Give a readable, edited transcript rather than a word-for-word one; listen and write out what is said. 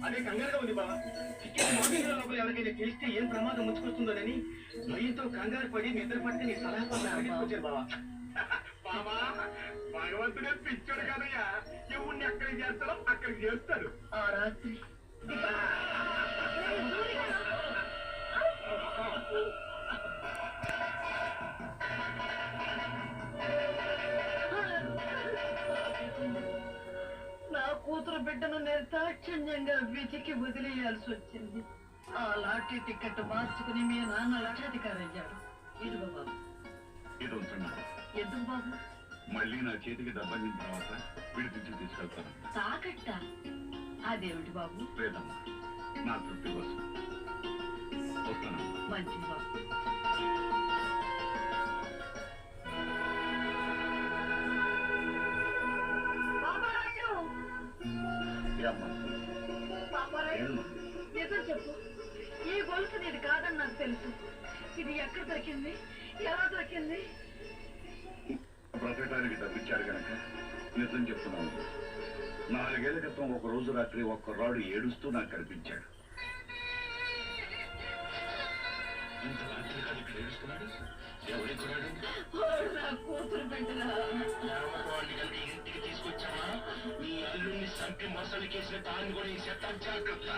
అదే కంగారుగా ఉంది బావా. టికెట్ మార్నింగ్ లోపల ఎవరికైనా తెలిస్తే ఏం ప్రమాదం ముంచుకొస్తుందోనని భయంతో కంగారు పడి నిద్ర పట్టి నీ సలహా పట్ల అడిగిపోయాను బావా. బావా భగవంతుడే పిచ్చోడు కదయ్యా, ఎవరిని ఎక్కడికి చేస్తారో అక్కడికి చేస్తాడు. ఆ రాత్రి నా కూతురు బిడ్డను నిర్దాక్షిణ్యంగా వెతికి వదిలేయాల్సి వచ్చింది. ఆ లాటరీ టికెట్ మార్చుకుని మీ నాన్న లక్షాధికారి అయ్యాడు. ఇదిగో బాబు. ఇది ఉంటున్నా ఎందుకు బాబు? మళ్ళీ నా చేతికి దెబ్బతిన తర్వాత విడిపించి తీసుకెళ్తాను. తాకట్ట? అదేమిటి బాబు? లేదమ్మా, నా తృప్తి కోసం వస్తాను. మంచిది బాబు. నిజం చెప్పు, ఈ గొలుసు నీది కాదని నాకు తెలుసు. ఇది ఎక్కడ దొరికింది, ఎలా దొరికింది? బ్రతకడానికి డబ్బిచ్చాడు కనుక నిజం చెప్తున్నాను. 4 ఏళ్ల క్రితం ఒక రోజు రాత్రి ఒక్క రాడు ఏడుస్తూ నాకు కనిపించాడు. నా కూతురు బిడ్డలా ఇంటికి తీసుకొచ్చామా నీ అల్లుడిని చంపి మోసాలు కేసిన తాను కూడా ఈ చెత్త జాగ్రత్త.